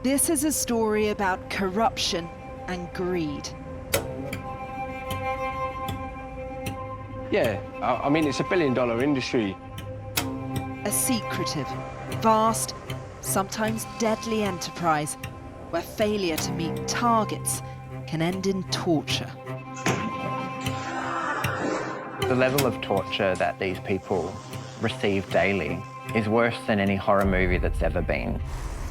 This is a story about corruption and greed. Yeah, I mean, it's a billion-dollar industry. A secretive, vast, sometimes deadly enterprise where failure to meet targets can end in torture. The level of torture that these people receive daily is worse than any horror movie that's ever been.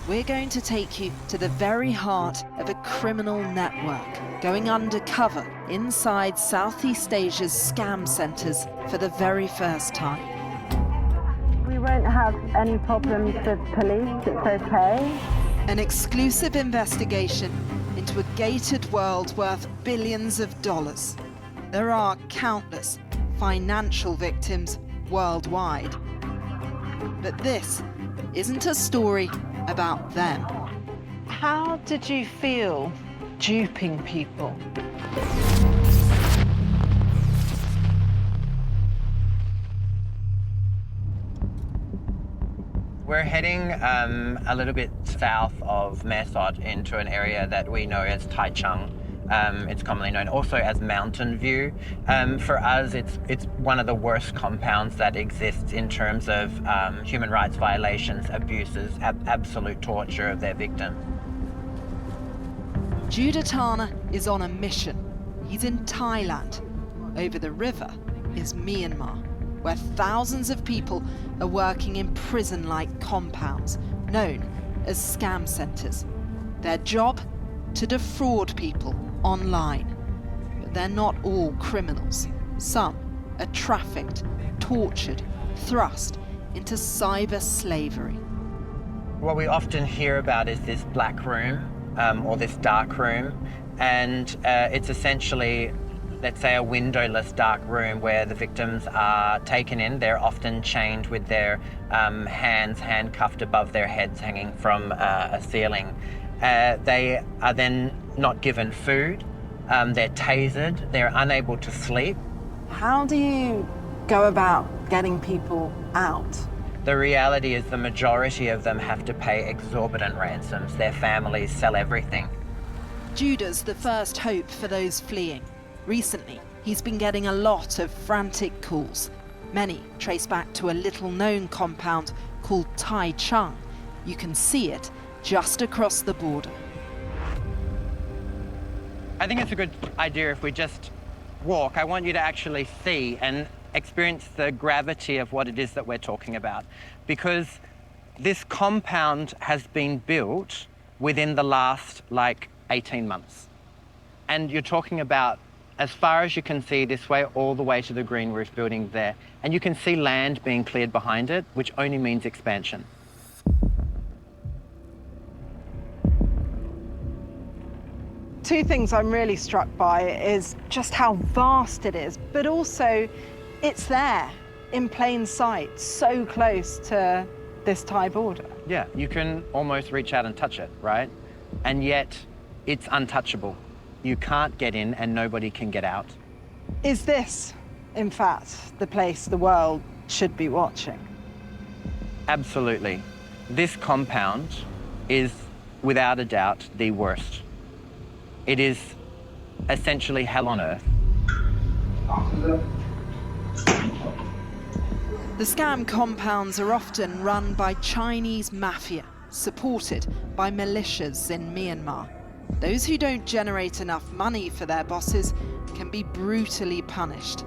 We're going to take you to the very heart of a criminal network, going undercover inside Southeast Asia's scam centres for the very first time. We won't have any problems with police, it's okay. An exclusive investigation into a gated world worth billions of dollars. There are countless financial victims worldwide. But this isn't a story about them. How did you feel duping people? We're heading a little bit south of Mesot into an area that we know as Tai Chung. It's commonly known also as Mountain View. For us, it's one of the worst compounds that exists in terms of human rights violations, abuses, absolute torture of their victims. Judatana is on a mission. He's in Thailand. Over the river is Myanmar, where thousands of people are working in prison-like compounds, known as scam centres. Their job? To defraud people online. But they're not all criminals. Some are trafficked, tortured, thrust into cyber slavery. What we often hear about is this black room or this dark room, and it's essentially, let's say, a windowless dark room where the victims are taken in. They're often chained with their hands handcuffed above their heads hanging from a ceiling. They are then not given food, they're tasered, they're unable to sleep. How do you go about getting people out? The reality is the majority of them have to pay exorbitant ransoms. Their families sell everything. Judah's the first hope for those fleeing. Recently, he's been getting a lot of frantic calls. Many trace back to a little-known compound called Tai Chung. You can see it just across the border. I think it's a good idea if we just walk. I want you to actually see and experience the gravity of what it is that we're talking about, because this compound has been built within the last, 18 months. And you're talking about, as far as you can see this way, all the way to the green roof building there. And you can see land being cleared behind it, which only means expansion. Two things I'm really struck by is just how vast it is, but also it's there in plain sight, so close to this Thai border. Yeah, you can almost reach out and touch it, right? And yet it's untouchable. You can't get in and nobody can get out. Is this, in fact, the place the world should be watching? Absolutely. This compound is, without a doubt, the worst. It is essentially hell on earth. The scam compounds are often run by Chinese mafia, supported by militias in Myanmar. Those who don't generate enough money for their bosses can be brutally punished.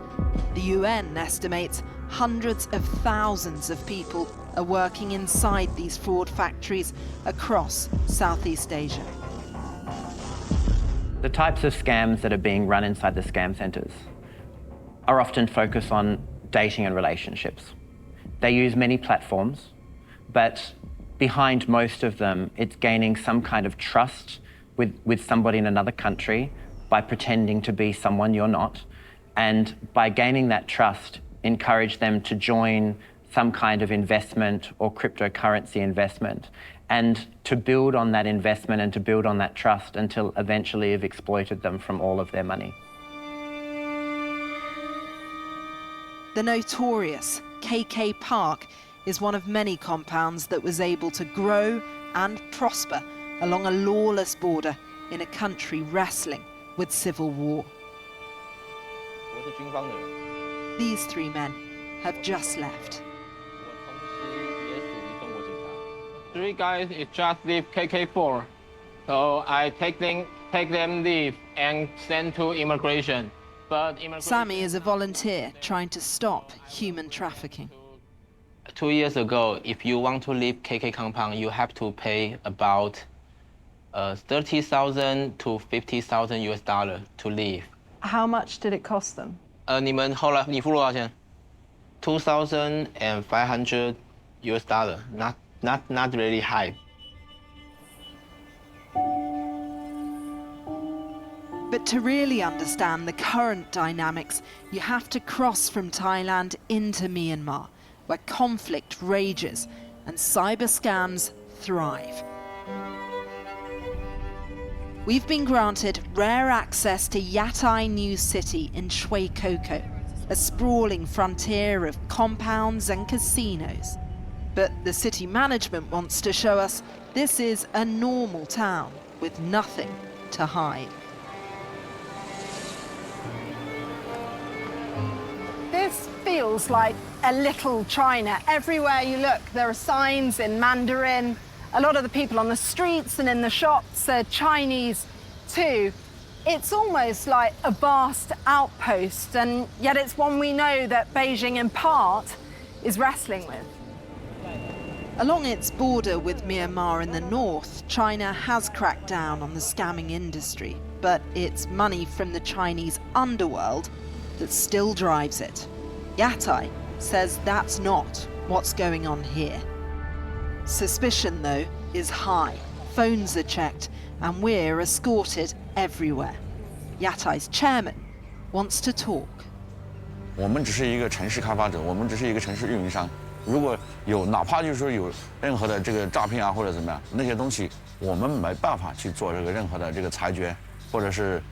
The UN estimates hundreds of thousands of people are working inside these fraud factories across Southeast Asia. The types of scams that are being run inside the scam centres are often focused on dating and relationships. They use many platforms, but behind most of them, it's gaining some kind of trust with somebody in another country by pretending to be someone you're not. And by gaining that trust, encourage them to join some kind of investment or cryptocurrency investment, and to build on that investment and to build on that trust until eventually you've exploited them from all of their money. The notorious KK Park is one of many compounds that was able to grow and prosper along a lawless border in a country wrestling with civil war. These 3 men have just left. 3 guys just leave KK4, so I take them leave and send to immigration. But Sammy is a volunteer trying to stop human trafficking. 2 years ago, if you want to leave KK compound, you have to pay about 30,000 to 50,000 US dollar to leave. How much did it cost them? 你们后来你付了多少钱 ？2,500 US dollar, not really high. But to really understand the current dynamics, you have to cross from Thailand into Myanmar, where conflict rages and cyber scams thrive. We've been granted rare access to Yatai New City in Shui Koko, a sprawling frontier of compounds and casinos. But the city management wants to show us this is a normal town with nothing to hide. This feels like a little China. Everywhere you look, there are signs in Mandarin. A lot of the people on the streets and in the shops are Chinese too. It's almost like a vast outpost, and yet it's one we know that Beijing in part is wrestling with. Along its border with Myanmar in the north, China has cracked down on the scamming industry, but it's money from the Chinese underworld that still drives it. Yatai says that's not what's going on here. Suspicion, though, is high. Phones are checked, and we're escorted everywhere. Yatai's chairman wants to talk. 我们只是一个城市开发者，我们只是一个城市运营商。如果有哪怕就是说有任何的这个诈骗啊或者怎么样，那些东西我们没办法去做这个任何的这个裁决，或者是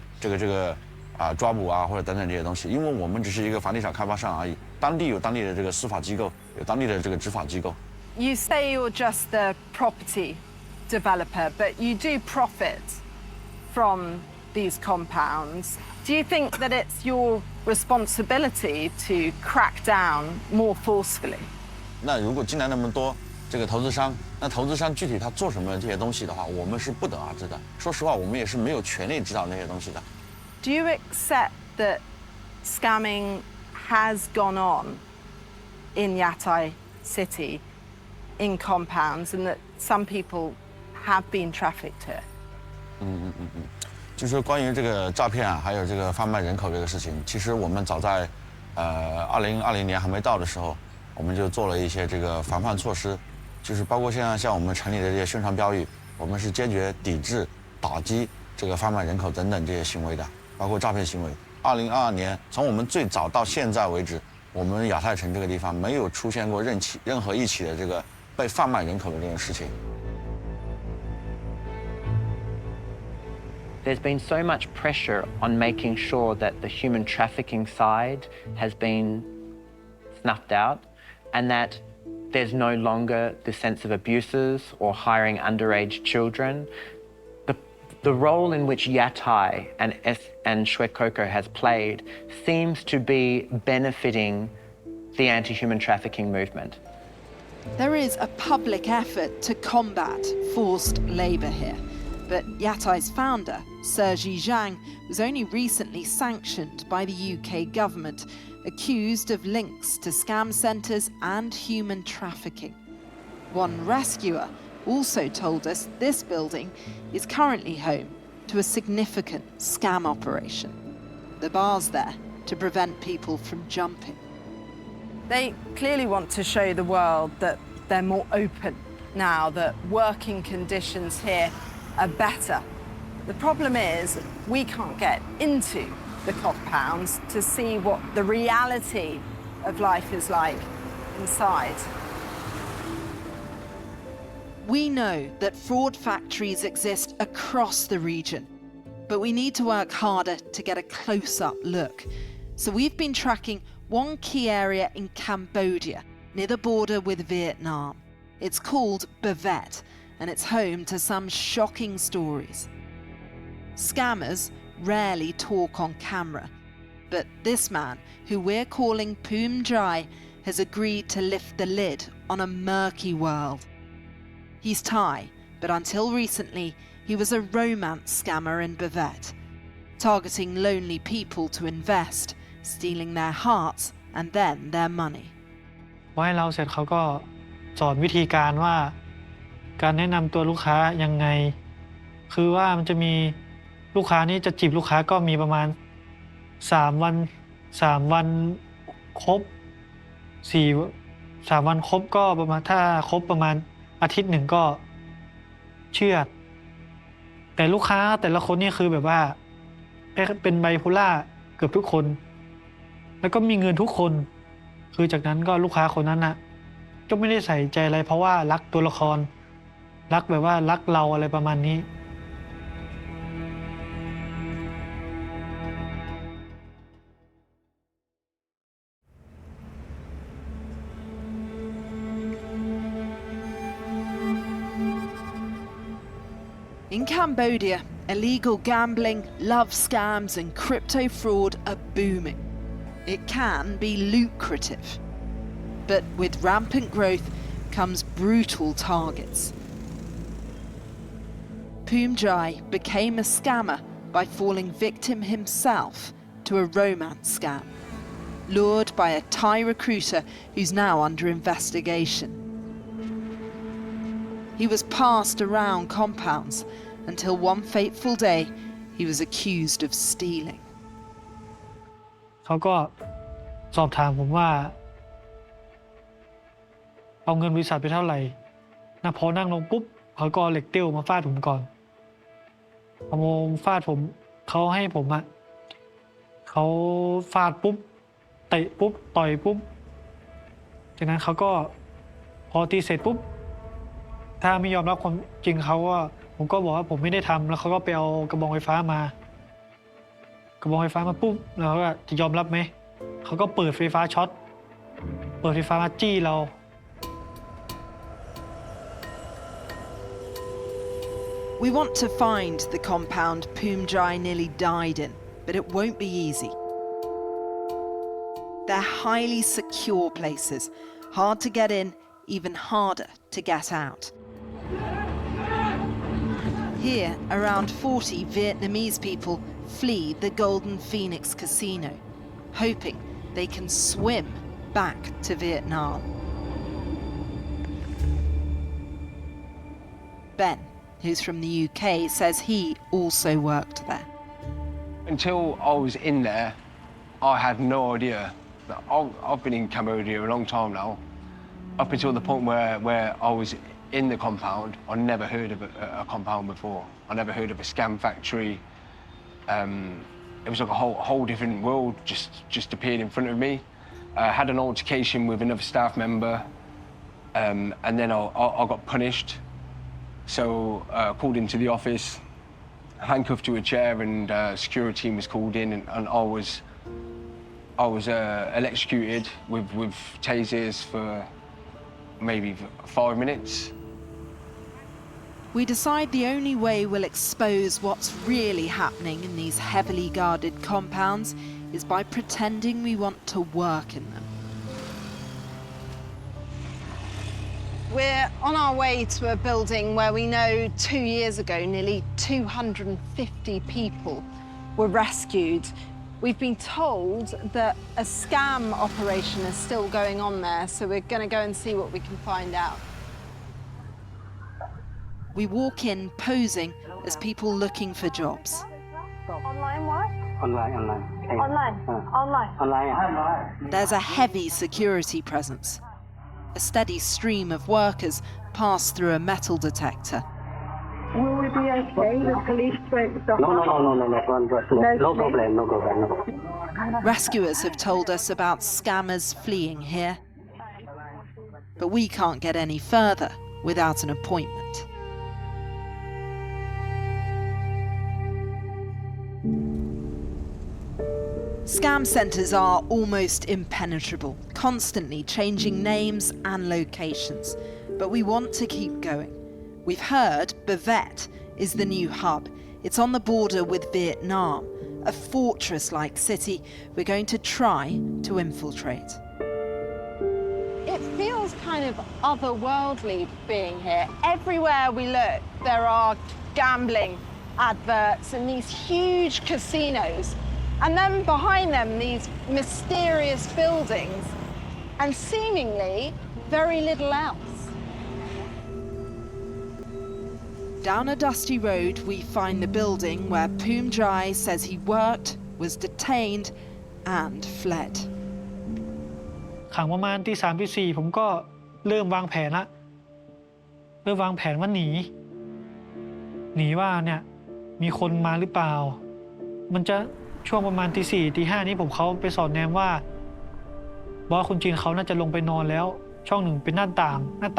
抓捕啊或者等等这些东西，因为我们只是一个房地产开发商而已。当地有当地的这个司法机构，有当地的这个执法机构。 You say you're just the property developer, but you do profit from these compounds. Do you think that it's your responsibility to crack down more forcefully? 那如果进来那么多这个投资商，那投资商具体他做什么这些东西的话，我们是不得而知的。说实话，我们也是没有权利知道那些东西的。Do you accept that scamming has gone on in Yatai City, in compounds, and that some people have been trafficked here? 就是关于这个诈骗啊，还有这个贩卖人口这个事情，其实我们早在2020年还没到的时候，我们就做了一些这个防范措施，就是包括像我们城里的这些宣传标语，我们是坚决抵制、打击这个贩卖人口等等这些行为的，包括诈骗行为。2022年，从我们最早到现在为止，我们亚太城这个地方没有出现过任何一起的这个被贩卖人口的这种事情。 There's been so much pressure on making sure that the human trafficking side has been snuffed out and that there's no longer the sense of abuses or hiring underage children. The role in which Yatai and Shui Koko has played seems to be benefiting the anti-human trafficking movement. There is a public effort to combat forced labour here, but Yatai's founder, Sergi Zhang, was only recently sanctioned by the UK government, accused of links to scam centres and human trafficking. One rescuer also told us this building is currently home to a significant scam operation. The bar's there to prevent people from jumping. They clearly want to show the world that they're more open now, that working conditions here are better. The problem is we can't get into the compounds to see what the reality of life is like inside. We know that fraud factories exist across the region, but we need to work harder to get a close-up look. So we've been tracking one key area in Cambodia, near the border with Vietnam. It's called Bavet, and it's home to some shocking stories. Scammers rarely talk on camera, but this man, who we're calling Poom Jai, has agreed to lift the lid on a murky world. He's Thai, but until recently, he was a romance scammer in Bavette, targeting lonely people to invest, stealing their hearts and then their money. พอให้เราเสร็จเขาก็สอนวิธีการว่าการแนะนำตัวลูกค้ายังไงคือว่ามันจะมีลูกค้านี่จะจีบลูกค้าก็มีประมาณ3วันครบ3วันครบก็ประมาณถ้าครบประมาณอาทิตย์หนึ่งก็เชื่อดแต่ลูกค้าแต่ละคนนี่คือแบบว่าเป็นไบโพล่าเกือบทุกคนแล้วก็มีเงินทุกคนคือจากนั้นก็ลูกค้าคนนั้นน่ะก็ไม่ได้ใส่ใจอะไรเพราะว่ารักตัวละครรักแบบว่ารักเราอะไรประมาณนี้ In Cambodia, illegal gambling, love scams and crypto fraud are booming. It can be lucrative. But with rampant growth comes brutal targets. Poom Jai became a scammer by falling victim himself to a romance scam, lured by a Thai recruiter who's now under investigation. He was passed around compounds until one fateful day he was accused of stealing. เขาก็สอบถามผมว่าเอาเงินบริษัทไปเท่าไหร่นะพอนั่งลงปุ๊บเขาก็เหล็กเตี้ยวมาฟาดผมก่อนพอมาฟาดผมเขาให้ผมอะเขาฟาดปุ๊บเตะปุ๊บต่อยปุ๊บจากนั้นเขาก็พอตีเสร็จปุ๊บถ้าไม่ยอมรับความจริงเขาก็ผมก็บอกว่าผมไม่ได้ทำแล้วเขาก็ไปเอากระบองไฟฟ้ามากระบองไฟฟ้ามาปุ๊บแล้วก็จะยอมรับไหมเขาก็เปิดไฟฟ้าช็อตเปิดไฟฟ้ามาจี้เรา We want to find the compound Poom Jai nearly died in, but it won't be easy. They're highly secure places, hard to get in, even harder to get out. Here, around 40 Vietnamese people flee the Golden Phoenix casino, hoping they can swim back to Vietnam. Ben, who's from the UK, says he also worked there. Until I was in there, I had no idea. I've been in Cambodia a long time now. Up until the point where I was in the compound, I never heard of a compound before. I never heard of a scam factory. It was like a whole different world just appeared in front of me. I had an altercation with another staff member, and then I got punished. So called into the office, handcuffed to a chair, and security team was called in, and I was electrocuted with tasers for maybe 5 minutes. We decide the only way we'll expose what's really happening in these heavily guarded compounds is by pretending we want to work in them. We're on our way to a building where we know 2 years ago nearly 250 people were rescued. We've been told that a scam operation is still going on there, so we're going to go and see what we can find out. We walk in posing as people looking for jobs. Online what? Online. There's a heavy security presence. A steady stream of workers pass through a metal detector. Will we be okay? The police break the No problem. Rescuers have told us about scammers fleeing here. But we can't get any further without an appointment. Scam centres are almost impenetrable, constantly changing names and locations. But we want to keep going. We've heard Bavet is the new hub. It's on the border with Vietnam, a fortress-like city we're going to try to infiltrate. It feels kind of otherworldly being here. Everywhere we look, there are gambling adverts and these huge casinos. And then behind them, these mysterious buildings, and seemingly very little else. Down a dusty road, we find the building where Poom Jai says he worked, was detained, and fled. ขังประมาณตี 3 ตี 4ผมก็เริ่มวางแผนละเริ่มวางแผนว่าหนีว่าเนี่ยมีคนมาหรือเปล่ามันจะช่วงประมาณตี 4 ตี 5นี้ผมเขาไปสอดแนมว่าบอสคนจีนเขาน่าจะลงไปนอนแล้วช่องหนึ่งเป็นหน้าต่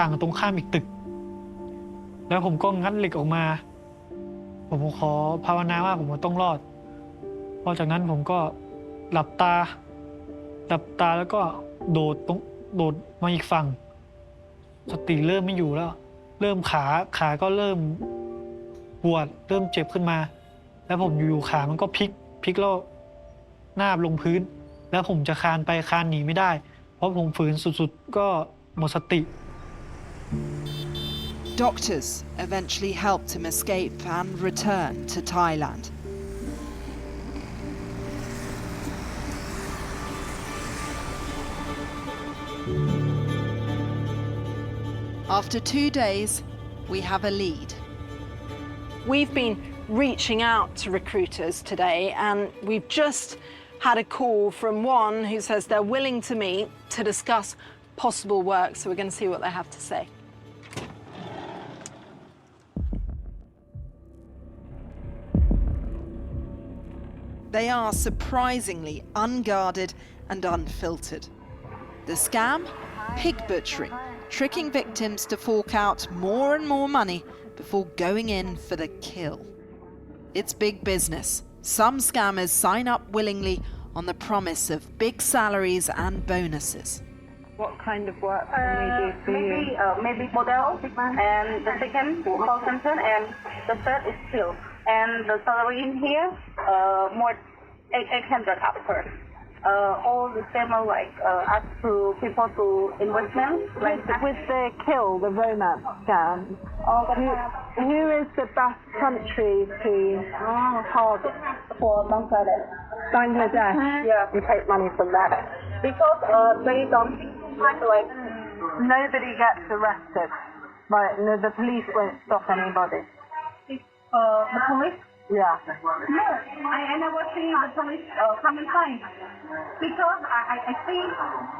างตรงข้ามอีกตึกแล้วผมก็งัดเหล็กออกมาผมขอภาวนาว่าผมต้องรอดพอจากนั้นผมก็หลับตาแล้วก็โดดมาอีกฝั่งสติเริ่มไม่อยู่แล้วเริ่มขาก็เริ่มปวดเริ่มเจ็บขึ้นมาแล้วผมอยู่ขามันก็พลิกแล้วหน้าลงพื้นแล้วผมจะคานไปคานหนีไม่ได้เพราะผมฝืนสุดๆก็หมดสติ Doctors eventually helped him escape and return to Thailand. After 2 days, we have a lead. We've been reaching out to recruiters today, and we've just had a call from one who says they're willing to meet to discuss possible work, so we're going to see what they have to say. They are surprisingly unguarded and unfiltered. The scam? Pig butchering, tricking victims to fork out more and more money before going in for the kill. It's big business. Some scammers sign up willingly on the promise of big salaries and bonuses. What kind of work can we do for you? Maybe model, and the second call center, and the third is still. And the salary in here, more 800 after. All the same like ask to people to investment. With the kill, the romance scam, who is the best country to target? For Bangladesh. Bangladesh? Yeah. You take money from that. Because they don't like Nobody gets arrested. Right, no, the police won't stop anybody. the police. Yeah. No, I never see the police come inside. Because I think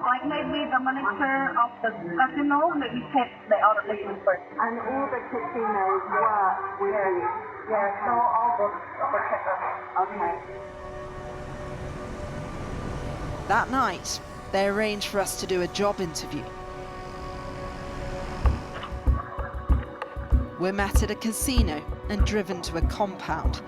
like maybe the manager of the casino maybe check the other people first. And all the casinos work with you. Yeah, so all the checkers. Okay. That night, they arranged for us to do a job interview. We're met at a casino and driven to a compound.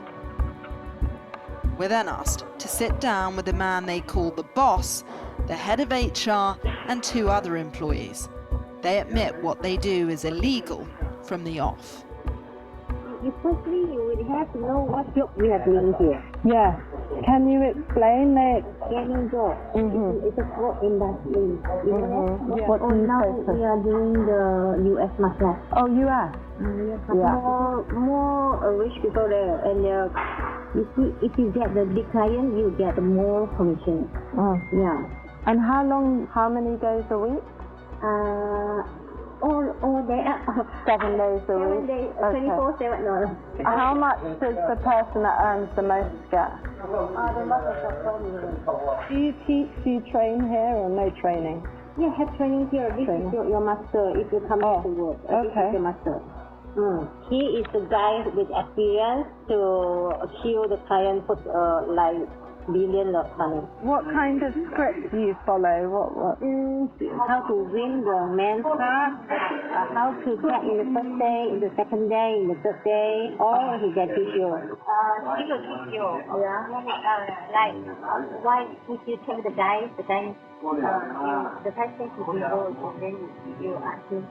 We're then asked to sit down with the man they call the boss, the head of HR, and 2 other employees. They admit what they do is illegal from the off. Firstly, you will have to know what job we are doing here. Yeah. Can you explain it? Scanning job. It's a work industry. Yeah. What do you now focus? we are doing the US massage. Oh, US? Yeah. More rich people there, and if you get the big client, you get more commission. Oh. Yeah. And how many days a week? All day. 7 days a 7 week? days, Okay. 24/7. No. How much does the person that earns the most get? The most of the problem. Do you teach, do you train here or no training? Yeah, have training here. This is your master if you come to work. This Okay. is your master. He is the guy with experience to kill the client for like billions of money. What kind of script do you follow? What? How to win the man's heart, how to get in the first day, in the second day, in the third day, or he can teach you. He will teach you. Yeah. Like why would you tell the guy, the first thing to do, and then you ask him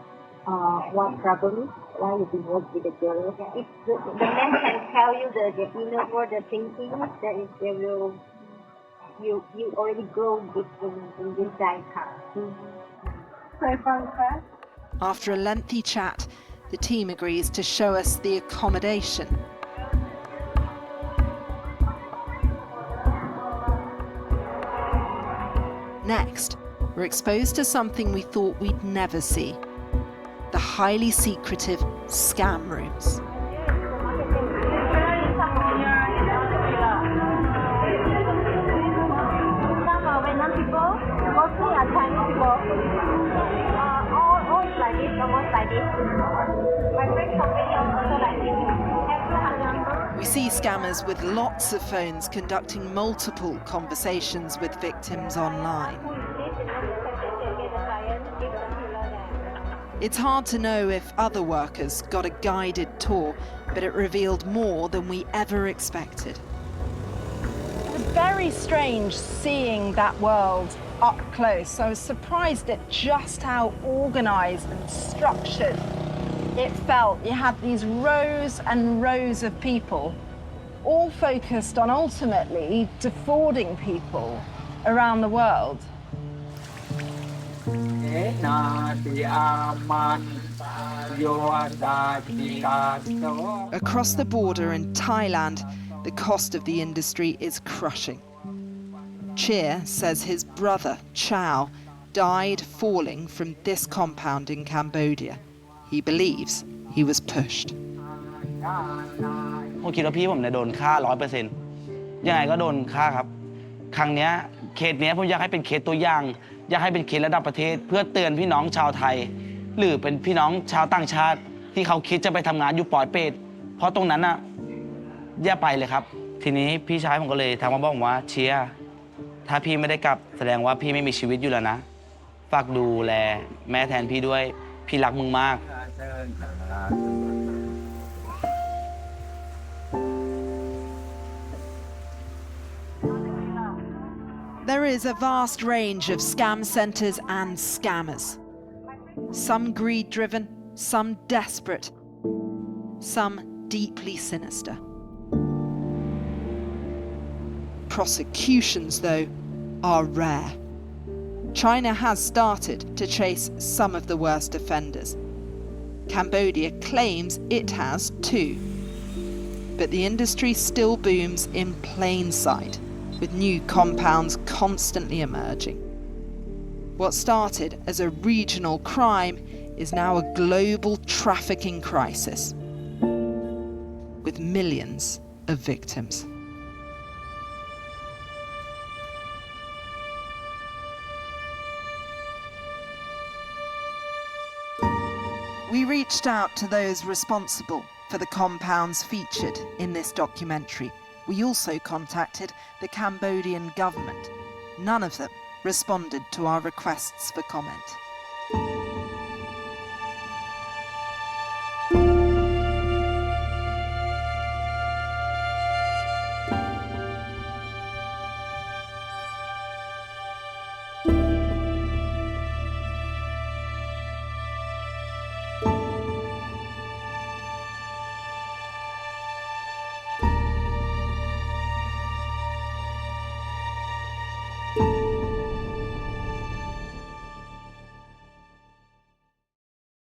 what problem, why you divorce with the girl. If the man can tell you the inner world, the thinking, that is, they will, you already grow deep in this lifetime. So fun fact. After a lengthy chat, the team agrees to show us the accommodation. Next, we're exposed to something we thought we'd never see: the highly secretive scam rooms. We see scammers with lots of phones conducting multiple conversations with victims online. It's hard to know if other workers got a guided tour, but it revealed more than we ever expected. It was very strange seeing that world up close. I was surprised at just how organized and structured it felt. You had these rows and rows of people, all focused on ultimately defrauding people around the world. Across the border in Thailand, the cost of the industry is crushing. Cheer says his brother, Chow, died falling from this compound in Cambodia. He believes he was pushed. ผมคิดว่าพี่ผมเนี่ยโดนฆ่า 100% ยังไงก็โดนฆ่าครับ ครั้งเนี้ยเคสเนี้ยผมอยากให้เป็นเคสตัวอย่าง อยากให้เป็นเคสระดับประเทศ เพื่อเตือนพี่น้องชาวไทย หรือเป็นพี่น้องชาวต่างชาติ ที่เขาคิดจะไปทำงานอยู่ปอยเปตเพราะตรงนั้นน่ะอย่าไปเลยครับ ทีนี้พี่ชายผมก็เลยทักมาบอกผมว่าเชียร์ถ้าพี่ไม่ได้กลับแสดงว่าพี่ไม่มีชีวิตอยู่แล้วนะ ฝากดูแลแม่แทนพี่ด้วย พี่รักมึงมาก There is a vast range of scam centres and scammers. Some greed-driven, some desperate, some deeply sinister. Prosecutions, though, are rare. China has started to chase some of the worst offenders. Cambodia claims it has too. But the industry still booms in plain sight, with new compounds constantly emerging. What started as a regional crime is now a global trafficking crisis, with millions of victims. We reached out to those responsible for the compounds featured in this documentary. We also contacted the Cambodian government. None of them responded to our requests for comment.